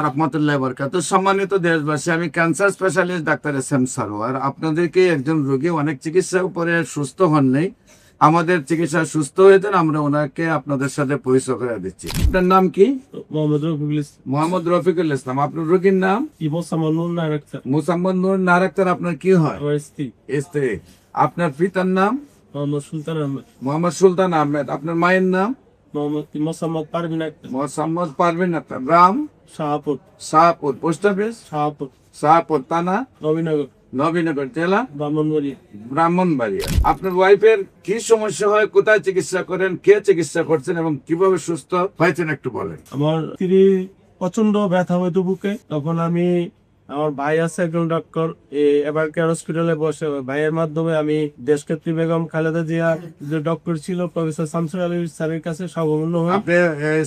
রহমতুল্লাহ বরকাত। সম্মানিত দেশবাসী, আমি cancer specialist doctor SM. Sarwar. আপনাদেরকে একজন রোগী অনেক চিকিৎসা করে সুস্থ হন নাই, আমাদের চিকিৎসা সুস্থ হয়েছেন, আমরা ওনাকে আপনাদের সাথে পরিচয় করে দিচ্ছি। আপনার নাম কি? মোহাম্মদ রফিকুল ইসলাম। মোহাম্মদ রফিকুল ইসলাম। আপনার রোগীর নাম? মোসাম্মদ নূর নায়ক আক্তার। মোসাম্মদ নূর নায়ক আক্তার। আপনার কি হয়? আমার স্ত্রী। স্ত্রী। আপনার পিতার নাম? মোহাম্মদ সুলতান আহমেদ। মোহাম্মদ সুলতান আহমেদ। আপনার মায়ের নাম? মোসাম্মদ পারভিন আক্তার। মোসাম্মদ পারভিন আক্তার। গ্রাম? শাহপুর। শাহপুর। Post office? শাহপুর। শাহপুর। থানা? নবীনগর। নবীনগর। জেলা? ব্রাহ্মণবাড়িয়া। ব্রাহ্মণবাড়িয়া। আপনার ওয়াইফের কি সমস্যা হয়, কোথায় চিকিৎসা করেন, কে চিকিৎসা করছেন এবং কিভাবে সুস্থ হয়েছেন একটু বলেন। আমার স্ত্রী প্রচন্ড ব্যথা হইতো বুকে, তখন আমি আমার ভাই আছে একজন ডক্টর, এবার কেয়ার হসপিটালে বসে ভাইয়ের মাধ্যমে আমি দেশক্ষেত্রী বেগম খালেদা জিয়া যে ডক্টর ছিল প্রফেসর শামসুল আলম স্যারের কাছে সর্বমূল্য হয়। আপনি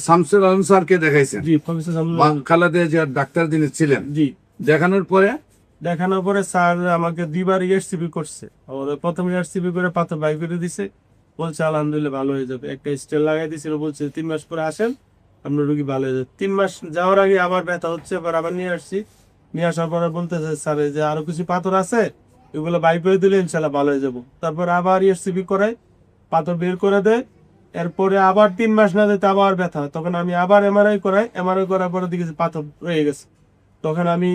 শামসুল আলম স্যারকে দেখাইছেন? জি, প্রফেসর শামসুল খালেদা জিয়ার ডাক্তার যিনি ছিলেন। জি। দেখানোর পরে স্যার আমাকে 2বার ERCP করছে। আমাদের প্রথম ERCP করে পাথর বাই করে দিছে, বলছে আলহামদুলিল্লাহ ভালো হয়ে যাবে। একটা স্টেল লাগাই দিয়েছিল, বলছে 3 মাস পরে আসেন আপনার রোগী ভালো হয়ে যাবে। 3 মাস যাওয়ার আগে আবার ব্যথা হচ্ছে, এবার আবার নিয়ে আসছি। নিয়ে আসার পরে বলতেছে স্যার যে আরো কিছু পাথর আছে, এগুলো বাই করে দিলে ইনশাল্লাহ ভালো হয়ে যাবো। তারপর আবার ERCP করাই, পাথর বের করে দেয়। এরপরে আবার 3 মাস না যেতে আবার ব্যথা হয়, তখন আমি আবার MRI করাই। MRI করার পরে দেখেছি পাথর রয়ে গেছে। তখন আমি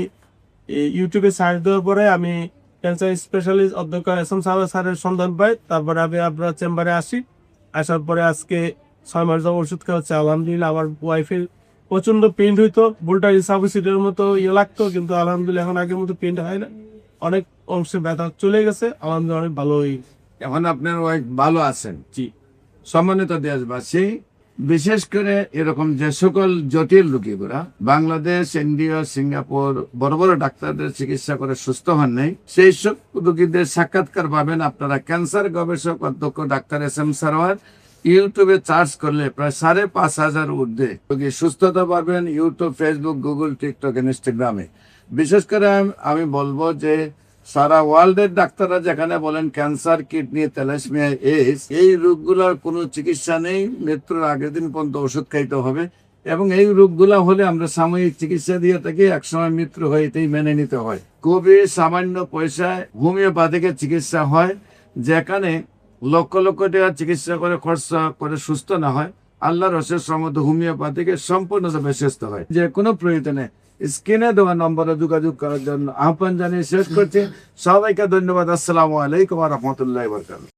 ইউটিউবে সার্চ দেওয়ার পরে আমি ক্যান্সার স্পেশালিস্ট অধ্যক্ষ এস.এম. সারোয়ার স্যারের সন্ধান পাই। তারপরে আমি আপনার চেম্বারে আসি। আসার পরে আজকে 6 মাস যাবত ওষুধ খাওয়া হচ্ছে। আলহামদুলিল্লাহ আমার ওয়াইফের প্রচন্ড পেইন হইতো, বুলটা সাবসিডের মতো লাগতো, কিন্তু আলহামদুলিল্লাহ এখন আগের মতো পেইন হয় না, অনেক অংশে ব্যথা চলে গেছে, আলহামদুলিল্লাহ অনেক ভালো হয়ে গেছে। এখন আপনার ওয়াইফ ভালো আছেন? জি। সম্মানিত দেশবাসী, বিশেষ করে এরকম যে সকল জটিল রোগীগুলা বাংলাদেশ, ইন্ডিয়া, সিঙ্গাপুর বড় বড় ডাক্তারদের চিকিৎসা করে সুস্থ হন নাই, সেই সব রোগীদের সাক্ষাৎকার পাবেন আপনারা ক্যান্সার গবেষক অধ্যক্ষ ডাক্তার এস.এম. সারোয়ার। ইউটিউবে সার্চ করলে প্রায় 5,500 ঊর্ধ্বে রোগী সুস্থতা পাবেন। ইউটিউব, ফেসবুক, গুগল, টিকটক, ইনস্টাগ্রামে। বিশেষ করে আমি বলবো যে সারা ওয়ার্ল্ডের ডাক্তাররা যেখানে বলেন ক্যান্সার, কিডনি, থ্যালাসেমিয়া, এইডস, এই রোগগুলোর কোনো চিকিৎসা নেই, মৃত্যুর আগের দিন পর্যন্ত ওষুধ খাইতে হবে। এবং এই রোগগুলা হলে আমরা সাময়িক চিকিৎসা দিয়ে থাকি, একসময় মৃত্যু হইতেই মেনে নিতে হয়। খুবই সামান্য পয়সায় হোমিওপ্যাথিকের চিকিৎসা হয়, যেখানে লক্ষ লক্ষ টাকা চিকিৎসা করে খরচা করে সুস্থ না হয়, আল্লাহর অশেষ রহমতে হোমিওপ্যাথিকে সম্পূর্ণভাবে সুস্থ হয়। যে কোনো প্রয়োজনে স্ক্রিনে দেওয়া নম্বরে যোগাযোগ করার জন্য আহ্বান জানিয়ে শেষ করছি। সবাইকে ধন্যবাদ। আসসালামু আলাইকুম ওয়া রাহমাতুল্লাহি ওয়া বারাকাতুহু।